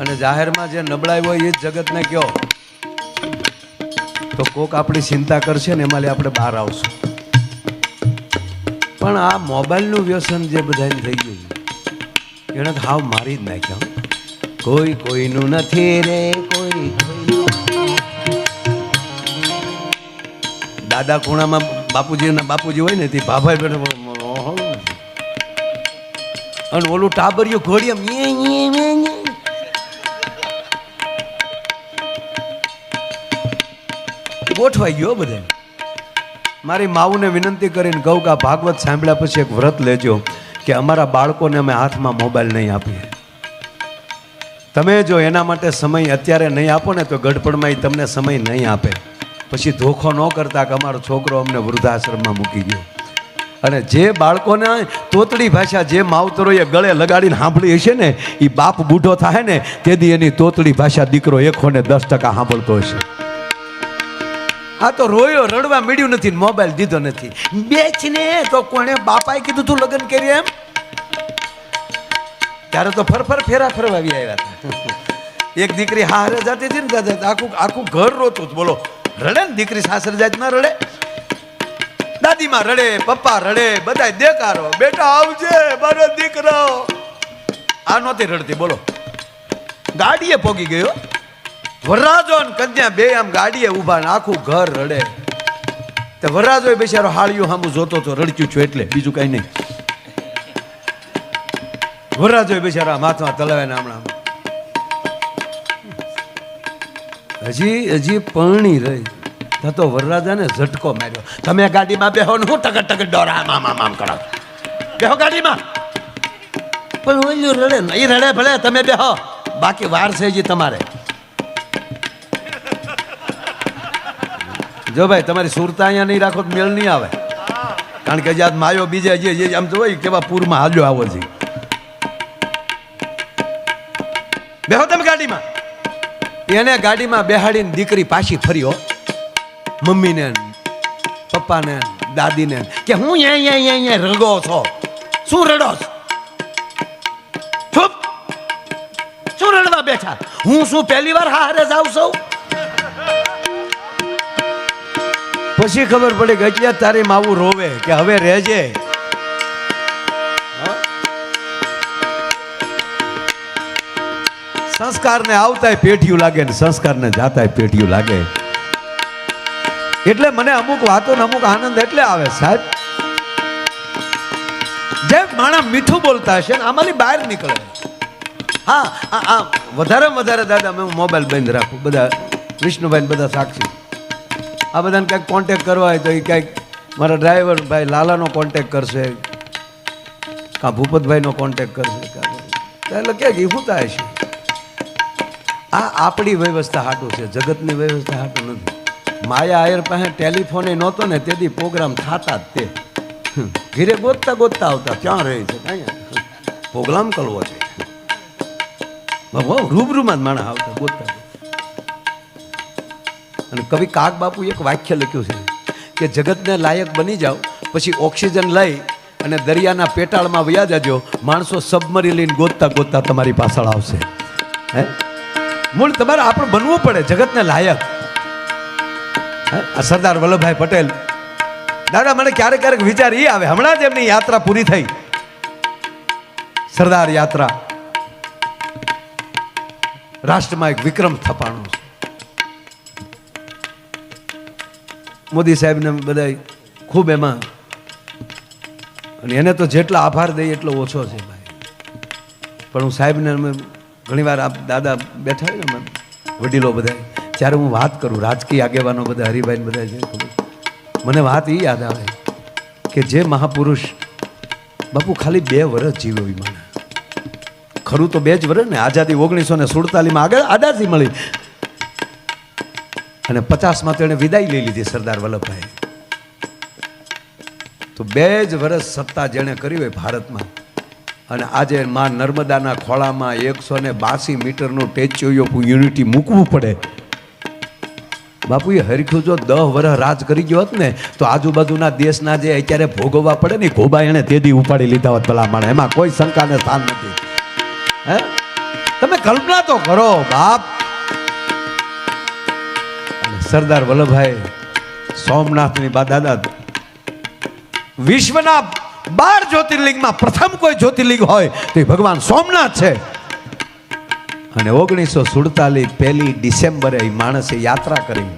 અને જાહેરમાં જે નબળાઈ હોય એ જ જગતને કહો તો કોક આપણી ચિંતા કરશે ને એમાં આપણે બહાર આવશું. પણ આ મોબાઈલનું વ્યસન જે બધાને થઈ ગયું એને તો હાવ મારી જ નાખ્યા. કોઈ કોઈનું નથી રે, કોઈ દાદા ખૂણામાં બાપુજી હોય ને તે ભાભાઈ બેઠો અને ઓલું ટાબરિયું ઘોડિયા ગોઠવાઈ ગયો બધે. મારી માવુને વિનંતી કરીને કહું કે આ ભાગવત સાંભળ્યા પછી એક વ્રત લેજો કે અમારા બાળકોને અમે હાથમાં મોબાઈલ નહીં આપીએ. તમે જો એના માટે સમય અત્યારે નહીં આપો ને તો ગઢપણમાં તમને સમય નહીં આપે. પછી ધોખો ન કરતા કે અમારો છોકરો અમને વૃદ્ધાશ્રમમાં મૂકી ગયો. અને જે બાળકોને તોતડી ભાષા જે માવતરોએ ગળે લગાડીને સાંભળી હશે ને એ બાપ બૂઢો થાય ને તેથી એની તોતડી ભાષા દીકરો 110% સાંભળતો હશે. આ તો રોયો રડવા મળ્યું નથી, મોબાઈલ દીધો નથી, બેચને તો કોણે બાપાએ કીધું તું લગ્ન કરી એમ? ત્યારે તો ફેરા ફરવાવી આવ્યા હતા. એક દીકરી હારે જાતી હતી ને દાદા, આખું ઘર રોતું. બોલો, રડે ને દીકરી સાસરે જાય ના રડે? દાદીમાં રડે, પપ્પા રડે, બધા દેકારો, બેટા આવજે મારો દીકરો. આ નહોતી રડતી. બોલો, ગાડીએ પોગી ગયો, વરરાજો ને કન્યા બે આમ ગાડીએ ઊભા ને આખું ઘર રડે. તે વરરાજો બેચારો હાળિયું સામું જોતો તો રડચ્યું છું એટલે બીજું કઈ નહીં. વરરાજો બેચારા માથમાં તલાવે ને હમણાં હજી પરણી રહી તો વરરાજાને ઝટકો માર્યો. તમે ગાડીમાં બેહો ને હું ટકટ ડોરા આમ કરો, બેહો ગાડીમાં. પણ ઓલું રડે ને, એ રડે ભલે, તમે બેહો, બાકી વાર છે હજી તમારે. જો ભાઈ તમારી સુરતા અહીંયા નહીં રાખો તો મેળ નહીં આવે. કારણ કે હજી માયો બીજે હજી આમ જોઈ કેવા પૂરમાં હાલ્યો આવો છે. બેહો તમે ગાડીમાં. એને ગાડીમાં બેહાડીને દીકરી પાછી ફર્યો મમ્મીને પપ્પાને દાદીને કે હું અહીંયા રગો છો, શું રડો છો? ચૂપ, શું રડવા બેઠા? હું શું પહેલી વાર હારે જાવ છું? પછી ખબર પડી કે અત્યારે તારી માવું રોવે કે હવે રહેજે. સંસ્કારને આવતાય પેઢિયું લાગે ને સંસ્કારને જાતાય પેઢિયું લાગે. એટલે મને અમુક વાતો ને અમુક આનંદ એટલે આવે સાહેબ, જેમ માણસ મીઠું બોલતા હશે ને આમાંથી બહાર નીકળે. હા, આ વધારે દાદા મેં મોબાઈલ બંધ રાખું, બધા વિષ્ણુભાઈ બધા સાક્ષી. આ બધાને ક્યાંક કોન્ટેક કરવા હોય તો એ ક્યાંક મારા ડ્રાઈવર ભાઈ લાલાનો કોન્ટેક કરશે, કાં ભૂપતભાઈનો કોન્ટેક કરશે, એટલે કે શું થાય છે? આ આપણી વ્યવસ્થા હાટું છે, જગતની વ્યવસ્થા હાટું નથી. માયા આયર પાસે ટેલિફોને નહોતો ને તેથી પ્રોગ્રામ થતા જ તે ઘીરે ગોતતા આવતા ક્યાં રહે છે, અહીંયા પ્રોગ્રામ કરવો છે, રૂબરૂમાં જ માણસ આવતા ગોતતા. અને કવિ કાગ બાપુ એક વાક્ય લખ્યું છે કે જગતને લાયક બની જાઓ પછી ઓક્સિજન લઈ અને દરિયાના પેટાળમાં વયા જાજો, માણસો સબમરી લઈને ગોતતા તમારી પાછળ આવશે. હે, મૂળ તમારે આપણે બનવું પડે જગતને લાયક. સરદાર વલ્લભભાઈ પટેલ દાદા, મને ક્યારેક વિચાર એ આવે, હમણાં જ એમની યાત્રા પૂરી થઈ, સરદાર યાત્રા, રાષ્ટ્રમાં એક વિક્રમ સ્થપાણો છે. મોદી સાહેબને બધા ખૂબ એમાં, અને એને તો જેટલા આભાર દઈએ એટલો ઓછો છે ભાઈ. પણ હું સાહેબને ઘણીવાર આપ દાદા બેઠા હોય ને વડીલો બધા, જ્યારે હું વાત કરું, રાજકીય આગેવાનો બધા હરિભાઈ બધા છે, મને વાત એ યાદ આવે કે જે મહાપુરુષ બાપુ ખાલી 2 વર્ષ જીવ્યો એ મને. ખરું તો 2 જ વર્ષ ને, આઝાદી 1947 આગળ આઝાદી મળી અને 50માં તો એને વિદાય લઈ લીધી સરદાર વલ્લભભાઈ. તો 2 જ વર્ષ સત્તા જેણે કરી હોય ભારતમાં, અને આજે માં નર્મદાના ખોળામાં 182 મીટરનું સ્ટેચ્યુ ઓફ યુનિટી મૂકવું પડે. બાપુએ હરખું જો 10 વર્ષ રાજ કરી ગયો હોત ને તો આજુબાજુના દેશના જે અત્યારે ભોગવવા પડે ને ગોબા એને તેદી ઉપાડી લીધા હોત ભલા માણે, એમાં કોઈ શંકાને સ્થાન નથી. હે, તમે કલ્પના તો કરો બાપ. સરદાર વલ્લભભાઈ સોમનાથની દાદા વિશ્વના 12 જ્યોતિર્લિંગમાં પ્રથમ કોઈ જ્યોતિર્લિંગ હોય તો ભગવાન સોમનાથ છે. અને 1947 1 ડિસેમ્બરે એ માણસે યાત્રા કરી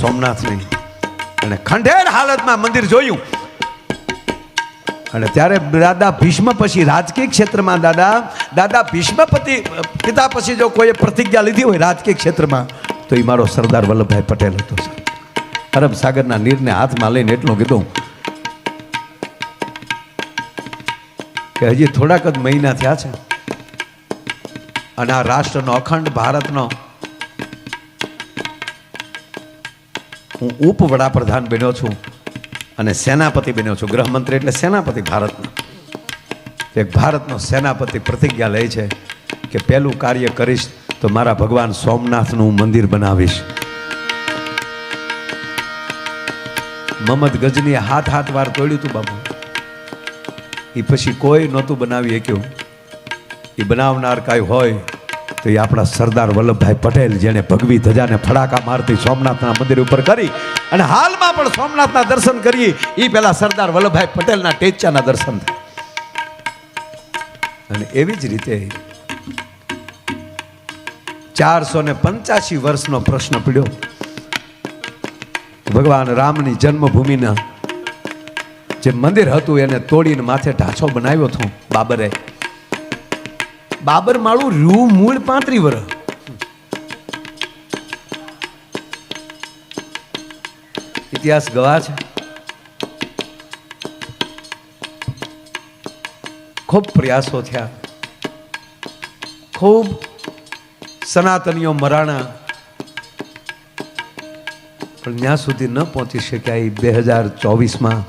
સોમનાથની, અને ખંડેર હાલતમાં મંદિર જોયું. અને ત્યારે દાદા ભીષ્મ પછી રાજકીય ક્ષેત્રમાં દાદા ભીષ્મ પિતા પછી જો કોઈ પ્રતિજ્ઞા લીધી હોય રાજકીય ક્ષેત્રમાં તો એ મારો સરદાર વલ્લભભાઈ પટેલ હતો. અરબ સાગરના નીરને હાથમાં લઈને એટલું કીધું કે હજી થોડાક જ મહિના થયા છે અને આ રાષ્ટ્રનો અખંડ ભારતનો હું ઉપવડાપ્રધાન બન્યો છું. અને સેનાપતિ બન્યો છું. ગૃહમંત્રી એટલે સેનાપતિ ભારતનો. એક ભારતનો સેનાપતિ પ્રતિજ્ઞા લે છે કે પહેલું કાર્ય કરીશ તો મારા ભગવાન સોમનાથનું મંદિર બનાવીશ. મહમ્મદ ગજનીએ હાથ વાર તોડ્યું હતું બાપુ. એ પછી કોઈ નહોતું બનાવી શક્યું. એ બનાવનાર કાંઈ હોય તો એ આપણા સરદાર વલ્લભભાઈ પટેલ, જેને ભગવી ધજાને ફડાકા મારતી સોમનાથના મંદિર ઉપર કરી અને હાલમાં પણ સોમનાથના દર્શન કરીએ એ પહેલા સરદાર વલ્લભભાઈ પટેલના ટેચાના દર્શન થાય. અને એવી જ રીતે 485 વર્ષનો પ્રશ્ન પડ્યો. ભગવાન રામની જન્મભૂમિના જે મંદિર હતું એને તોડીને માથે ઢાંચો બનાવ્યો હતો બાબરે. બાબર માળું રૂ મૂળ 35 વર્ષ. ઇતિહાસ ગવાહ છે. ખૂબ પ્રયાસો થયા, ખૂબ સનાતનીઓ મરાણા, પણ ત્યાં સુધી ન પહોંચી શક્યા. 2024માં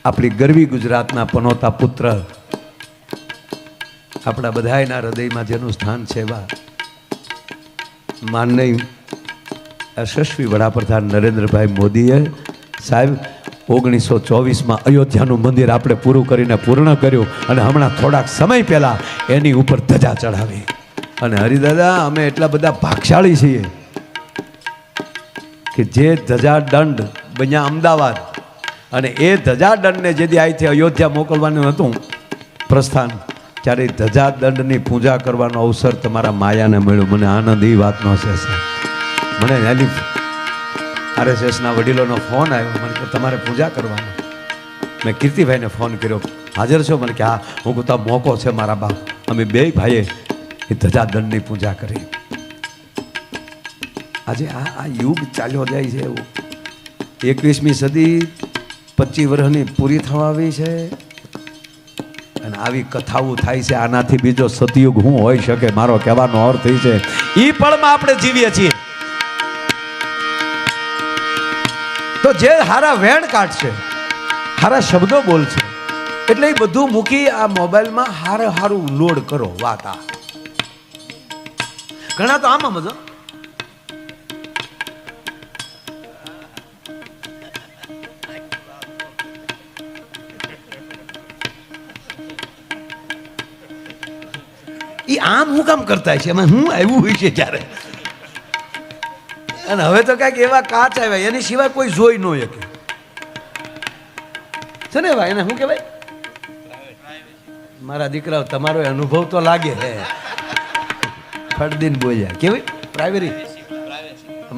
આપણી ગરવી ગુજરાતના પનોતા પુત્ર, આપણા બધાયના હૃદયમાં જેનું સ્થાન છે એવા માનનીય યશસ્વી વડાપ્રધાન નરેન્દ્રભાઈ મોદીએ સાહેબ 1924માં અયોધ્યાનું મંદિર આપણે પૂરું કરીને પૂર્ણ કર્યું અને હમણાં થોડાક સમય પહેલા એની ઉપર ધજા ચડાવી. અને હરિદાદા અમે એટલા બધા ભાગશાળી છીએ કે જે ધજા દંડ બન્યા અમદાવાદ, અને એ ધજા દંડને જેથી અહીંથી અયોધ્યા મોકલવાનું હતું પ્રસ્થાન, ત્યારે ધજા દંડની પૂજા કરવાનો અવસર તમારા માયાને મળ્યો. મને આનંદ એ વાતનો છે. મને એની RSSના વડીલોનો ફોન આવ્યો, મને કે તમારે પૂજા કરવાનો. મેં કીર્તિભાઈને ફોન કર્યો, હાજર છો? મને કે હા. હું કહું મોકો છે મારા બાપ. અમે બે ભાઈએ એ ધજા દંડની પૂજા કરી. આજે આ યુગ ચાલ્યો જાય છે એવું. 21મી સદી 25 વર્ષની પૂરી થવા આવી છે અને આવી કથાઓ થાય છે. આનાથી બીજો સતયુગ શું હોઈ શકે? મારો કહેવાનો અર્થ એ છે એ પળમાં આપણે જીવીએ છીએ. તો જે હારા વેણ કાઢશે, હારા શબ્દો બોલશે, એટલે એ બધું મૂકી આ મોબાઈલમાં હારું લોડ કરો. વાત આ ઘણા તો આમાં મજો એ આમ હું કામ કરતા છે, એમાં હું આવ્યું હોય છે ત્યારે. અને હવે તો કઈક એવા કાચ આવ્યા એની સિવાય કોઈ જોઈ ન શકે છે ને ભાઈ. એને શું કહેવાય? મારા દીકરાઓ તમારો અનુભવ તો લાગે હે. ફટદીન બોલ્યા કેવી પ્રાઇવેરી.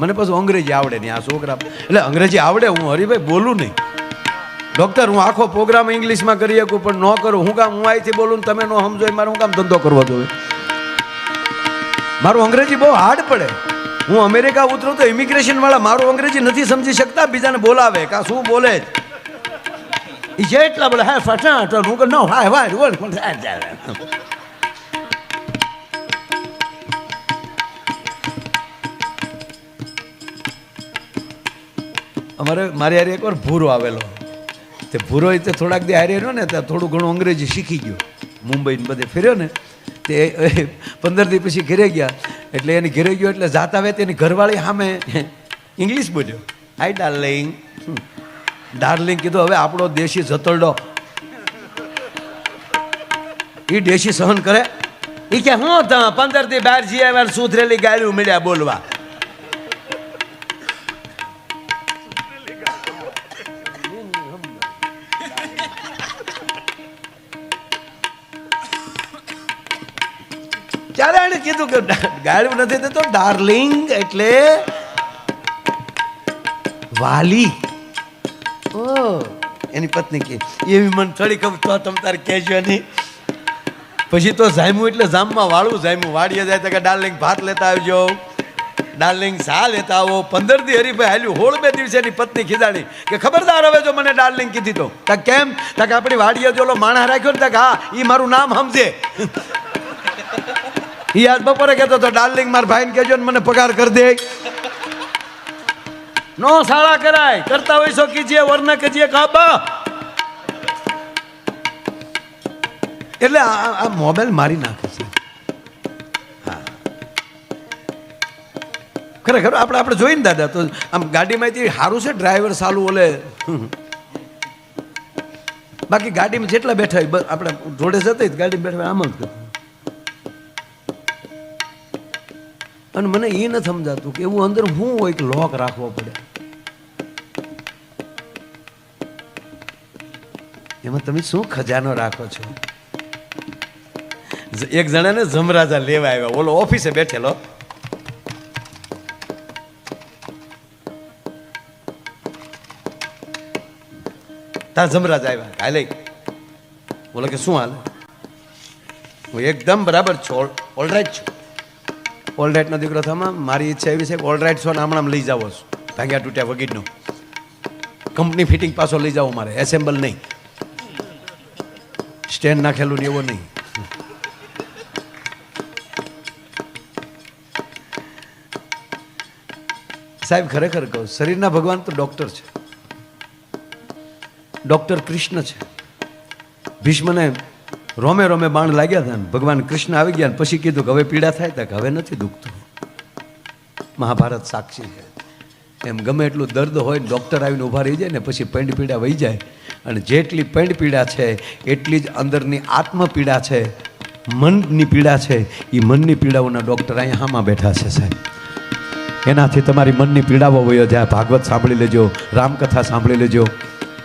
મને પછી અંગ્રેજી આવડે નહીં આ છોકરા, એટલે અંગ્રેજી આવડે, હું હરિભાઈ બોલું નહીં. ડોક્ટર હું આખો પ્રોગ્રામ ઇંગ્લિશમાં કરી શકું પણ ન કરું. હું કામ? હું અહીંથી બોલું તમે ન સમજો, મારે હું કામ ધંધો કરવો જોઈએ? મારું અંગ્રેજી બહુ હાર્ડ પડે. હું અમેરિકા ઉતરું તો ઇમિગ્રેશન વાળા મારું અંગ્રેજી નથી સમજી શકતા, બીજાને બોલાવે કા શું બોલે છે એટલા બોલે હા ફટાટ. હું કહું નો હાય વાય બોલ. અમારે મારી હારે એકવાર ભૂરો આવેલો. તે ભૂરો તે થોડાક દી હારે રહ્યો ને ત્યાં થોડું ઘણું અંગ્રેજી શીખી ગયો. મુંબઈને બધે ફેર્યો ને તે 15 દી પછી ઘરે ગયા. એટલે એની ઘરે ગયો એટલે જાતા આવે તેની ઘરવાળી સામે ઇંગ્લિશ બોલ્યો. હાય ડાર્લિંગ. ડાર્લિંગ કીધું. હવે આપણો દેશી જતરડો એ દેશી સહન કરે? એ કે હું 15 થી બહાર જઈ આવ્યા સુધરેલી ગાળ્યું મળ્યા બોલવા. ત્યારે એને કીધું કે ગાળ્યું નથી દેતો, ડાર્લિંગ એટલે વાલી. ઓ એની પત્ની કે એવી મને થોડી ખબર તો તમ તારે કહેજો નહીં. પછી તો જામ્યું એટલે જામમાં વાળું જામ્યું. વાડીએ જાય તો કે ડાર્લિંગ ભાત લેતા આવજો, ડાર્લિંગ સા લેતા આવો. 15 દી હરીભાઈ હાલ્યું. 16મે દિવસે એની પત્ની ખીજાણી કે ખબરદાર હવે જો મને ડાર્લિંગ કીધી તો. કેમ? કે આપણી વાડીએ જો માણસ રાખ્યો ને હા એ મારું નામ સમજે. આજ બપોરે કહેતો તો ડાર્લિંગ મારા ભાઈને કહેજો ને મને પગાર કરી દે. નો શાળા કરાય, કરતા હોય સો કીજીએ વરના કજીએ કાબા. એટલે આ મોબાઈલ મારી નાખે છે. હા ખરેખર આપણે જોઈને દાદા તો આમ ગાડીમાંથી સારું છે ડ્રાઈવર સાલું ઓલે, બાકી ગાડીમાં જેટલા બેઠા હોય આપણે જોડે જતા ગાડી બેઠા આમ જ કરતા. અને મને એ નથી સમજાતું કે એવું અંદર શું હોય કે લોક રાખવો પડે. એમાં તમે શું ખજાનો રાખો છો? એક જણાને જમરાજા લેવા આવ્યા, ઓલો ઓફિસે બેઠેલો, ત્યાં જમરાજા આવ્યા, હાલે બોલો કે શું હાલે? હું એકદમ બરાબર છું, ઓલરાઈટ છું. ઓલરાઈટ નો દીકરો થવામાં મારી ઈચ્છા એવી છે કે ઓલરાઈટ છો ને હમણાં લઈ જાવો છો, ભાગ્યા તૂટ્યા વગીરનો કંપની ફિટિંગ પાછો લઈ જાવ મારે, એસેમ્બલ નહીં, સ્ટેન્ડ નાખેલું ને એવો નહીં. સાહેબ ખરેખર કહું, શરીરના ભગવાન તો ડોક્ટર છે, ડોક્ટર કૃષ્ણ છે. ભીષ્મને રોમે રોમે બાણ લાગ્યા હતા ને ભગવાન કૃષ્ણ આવી ગયા ને પછી કીધું કે હવે પીડા થાય તા કે હવે નથી દુખતું. મહાભારત સાક્ષી છે. એમ ગમે એટલું દર્દ હોય ડૉક્ટર આવીને ઊભા રહી જાય ને પછી પૈંડ પીડા વહી જાય. અને જેટલી પૈંડ પીડા છે એટલી જ અંદરની આત્મ પીડા છે, મનની પીડા છે. એ મનની પીડાઓના ડૉક્ટર અહીંયા હામાં બેઠા છે સાહેબ. એનાથી તમારી મનની પીડાઓ વયો જાય. ભાગવત સાંભળી લેજો, રામકથા સાંભળી લેજો,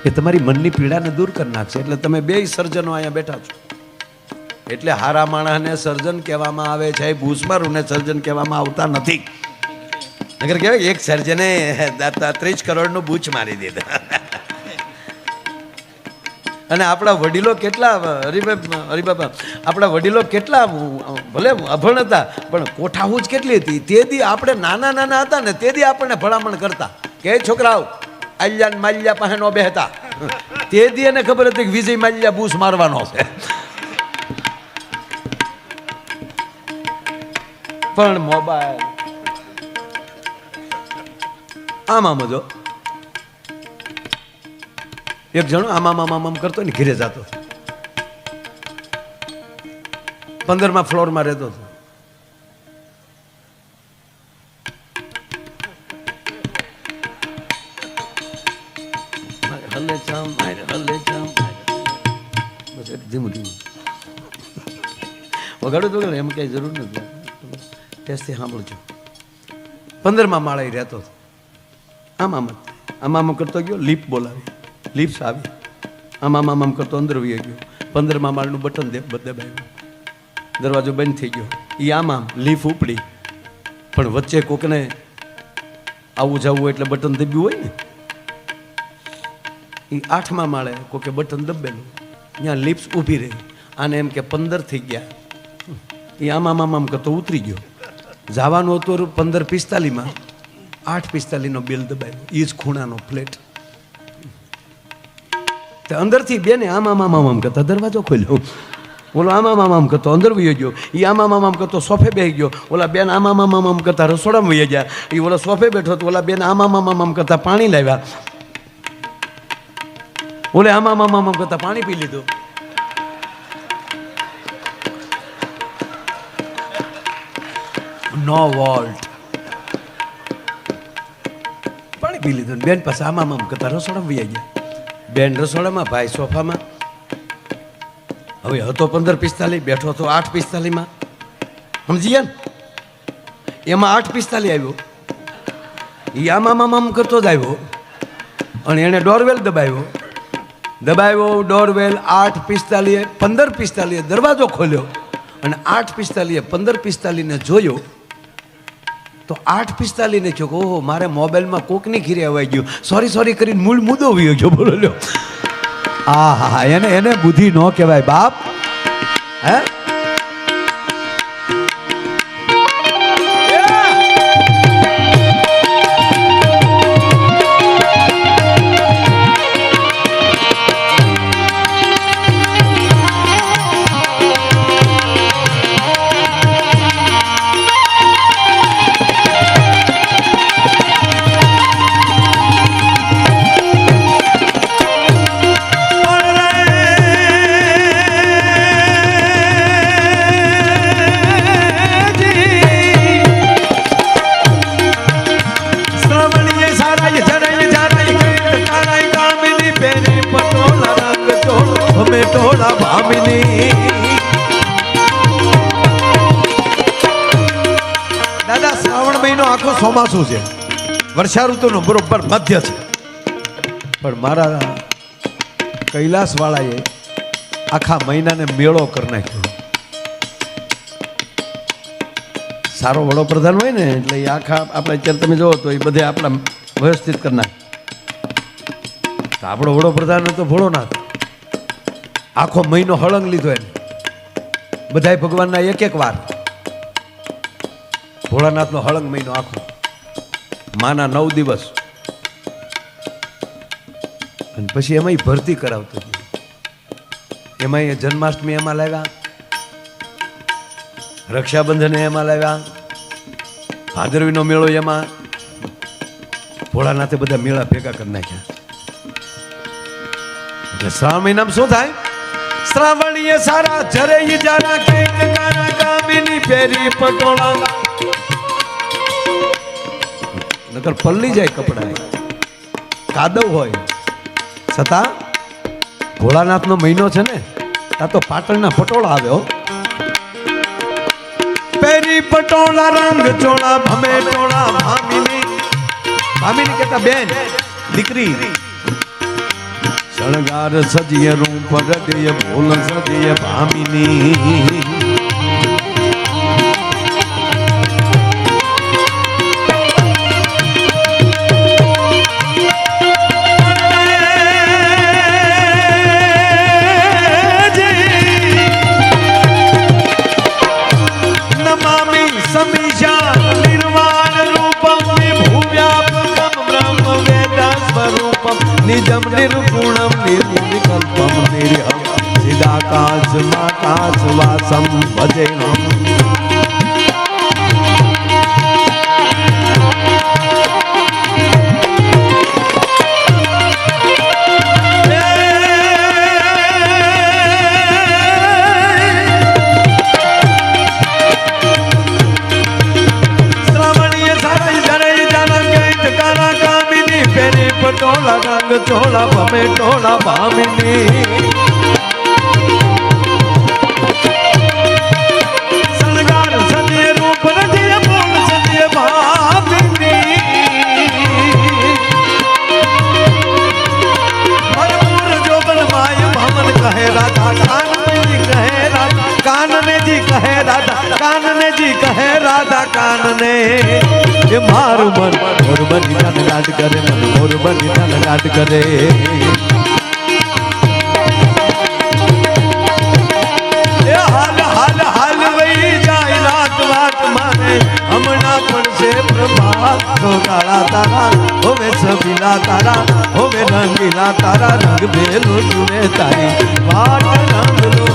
એ તમારી મનની પીડાને દૂર કરી નાખશે. એટલે તમે બેય સર્જનો અહીંયા બેઠા છો. એટલે હારા માણસને સર્જન કહેવામાં આવે છે, ભૂસમારુને સર્જન કહેવામાં આવતા નથી. નગર કહેવાય એક સર્જને 30 કરોડનું બૂચ મારી દીધા. અને આપણા વડીલો કેટલા, હરિબાબા આપણા વડીલો કેટલા ભલે અભણ હતા પણ કોઠાહું જ કેટલી હતી. તે દી આપણે નાના નાના હતા ને તે દી આપણને ભલામણ કરતા કે છોકરાઓ આલ્યા માલ્યા પાસે નો બેહતા. તે દી એને ખબર હતી કે વિજય માલ્યા બૂસ મારવાનો છે. પણ મોબાઈલ આમ જો એક જણો આમ કરતો ને ઘીરે જતો, 15મા ફ્લોરમાં રહેતો હતો. ધીમું ધીમું વગાડો તો એમ કઈ જરૂર નથી, ટેસ્ટથી સાંભળજો. 15મા માળે રહેતો હતો. આમ કરતો ગયો, લીપ બોલાવી, લીપ્સ આવી, આમ કરતો અંદર વી ગયો. 15મા માળનું બટન દબાવ્યું, દરવાજો બંધ થઈ ગયો. એ આમ લીફ ઉપડી, પણ વચ્ચે કોકને આવું જવું એટલે બટન દબ્યું હોય ને. એ 8મા માળે કોકે બટન દબેલું, ત્યાં લીપ્સ ઊભી રહી. આને એમ કે 15 થઈ ગયા. એ આમ કરતો ઉતરી ગયો. જવાનું હતું 15:45માં, 8:45નો બિલ દબાવ્યો. એ જ ખૂણાનો ફ્લેટ. અંદરથી બેને આમ કરતા દરવાજો ખોલ્યો. ઓલો આમ કરતો અંદર વહી ગયો. એ આમ કરતો સોફે બેસી ગયો. ઓલા બેન આમ કરતા રસોડામાં વહી ગયા. એ ઓલા સોફે બેઠો તો ઓલા બેન આમ કરતા પાણી લાવ્યા. ઓલે આમ કરતા પાણી પી લીધું. નો વોલ્ટ પાણી પી લીધું. બેન પાસે આમ કરતા રસોડામાં વહી ગયા. બેન રસોડામાં, ભાઈ સોફામાં. હવે હતો 15:45, બેઠો હતો 8:45માં. સમજી ગયા ને? એમાં 8:45 આવ્યો. એ આમ કરતો જ આવ્યો અને એને ડોરવેલ દબાવ્યો. ડોરવેલ 8:45, 15:45 દરવાજો ખોલ્યો અને 8:45, 15:45 જોયો તો 8:45 કહ્યું કે ઓહો મારે મોબાઈલમાં કોકની ઘીરે અવાઈ ગયું. સોરી કરીને મૂળ મુદ્દો વયો ગયો. બોલો લ્યો. હા એને બુદ્ધિ ન કહેવાય બાપ. હે ટોળા ભામીની. દાદા શ્રાવણ મહિનો આખો ચોમાસું છે, વર્ષા ઋતુનો બરોબર મધ્ય છે, પણ મારા કૈલાસ વાળાએ આખા મહિનાને મેળો કરી નાખ્યો. સારો વડોપ્રધાન હોય ને એટલે એ આખા આપણે અત્યારે તમે જોવો તો એ બધે આપણા વ્યવસ્થિત કરી નાખે. તો આપણો વડોપ્રધાન તો ભોળોનાથ આખો મહિનો હળંગ લીધો એને, બધાય ભગવાનના એક એક વાર. ભોળાનાથનો હળંગ મહિનો આખો, માના 9 દિવસ, અને પછી એમાં ભરતી કરાવતો. એમાં જન્માષ્ટમી એમાં લાવ્યા, રક્ષાબંધન એમાં લાવ્યા, ભાદરવીનો મેળો એમાં. ભોળાનાથે બધા મેળા ભેગા કરી નાખ્યા. એટલે શ્રાવણ મહિનામાં શું થાય? શ્રાવણીય સારા જરે જારા કે કાના કામિની ફેરી પટોળા. નકર પલ્લી જાય કપડા, કાદવ હોય છતાં ભોળાનાથનો મહિનો છે ને, આ તો પાટણના પટોળા આવ્યો. પેરી પટોળા રંગ ચોળા ભમે ટોળા ભામીની. ભામીની કેતા બેન, દીકરી. શણગાર સજીએ રૂપ રડીએ ભૂલ સજીએ ભામીની. નિજમ નિર્ગુણમ નિર્વિકલ્પમ નિર્હમ સિદાકાશમાકાશ વાસમ ભજેહમ. પટોળા રંગ ચોળા ભમે ટોળા ભામીની. શણગાર સજીએ રૂપ રજીએ બોલ સજીએ ભામીની. ભરપૂર જોગણ માય ભમન કહે રાધા, કાનને કહે રાધા, કાનને જી કહે રાધા, કાનને જી કહે રાધા, કાનને. એ મારું મન મોર બની તન લાડ કરે, મન મોર બની તન લાડ કરે. એ હાલ હાલ હાલ વઈ જાય રાત વાત માને, હમણાં પણ છે પ્રભાત. તો કાળા તારા હોવે સબીલા તારા, હોવે રંગીલા તારા, રંગ ભેલો જુએ તારી વાટ રંગલો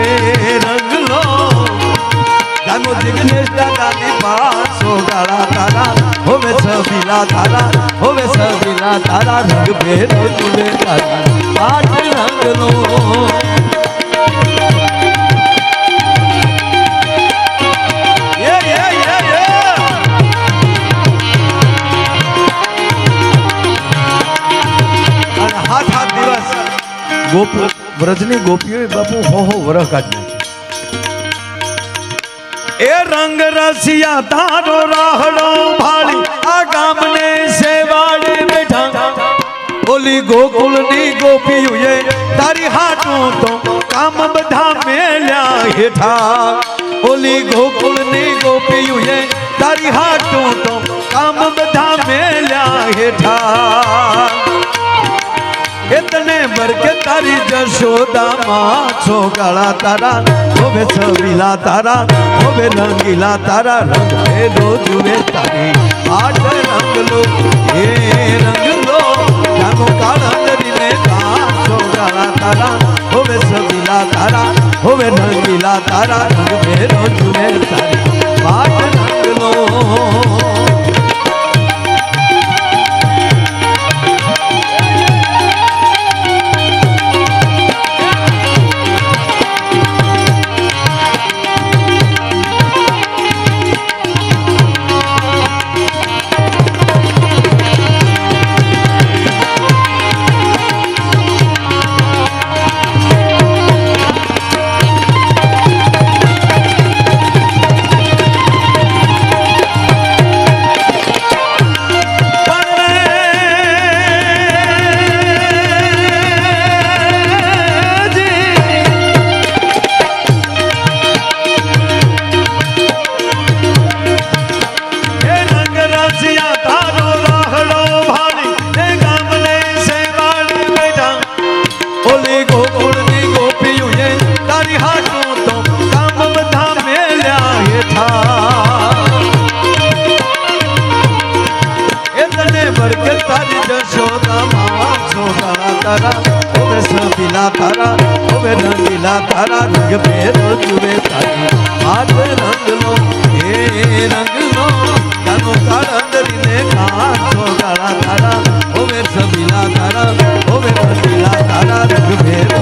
એ રંગલો. જાનો જિગ્નેશ દાદાની પાસો ગાળા તારા, હોવે સબીલા તારા, હોવે સબીલા તારા, રંગ ભેરો તુલે તારા પાટ રંગનો. અને હાથ દિવસ ગોપુ વ્રજની ગોપીઓ બાપુ હો વરહ કાઢી. એ રંગ રસિયા તારો રાહડો ભાળી આ ગામને સેવાડે બેઠા. ઓલી ગોકુળની ગોપીઓએ તારી હાટું તો કામ બધા મેલ્યા હેઠા. ઓલી ગોકુળની ગોપીઓએ તારી હાટું તો કામ બધા મેલ્યા હેઠા. તને બરકે તારી જશોદામાં છો ગાળા તારા, હોવે છબીલા તારા, હોવે રંગીલા તારા, રંગ ભેદો જુએ તારી આટ રંગલો એ રંગલો. જાનો કાળા દરીને છો ગાળા તારા, હોવે છબીલા તારા, હોવે રંગીલા તારા, રંગ ભેદો જુએ તારી આટ રંગલો. બેઠા એ તને ભડકે તારી જશોદામાં છોકરા તારા ઓવે સબીલા તારા ઓવે રંગીલા તારા રંગ ભેરો જુએ તારી હાથ રંગનો એ રંગનો જાનો કાળા દરીને કાં છોકરા તારા ઓવે સબીલા તારા ઓવે રંગીલા તારા રંગ ભેરો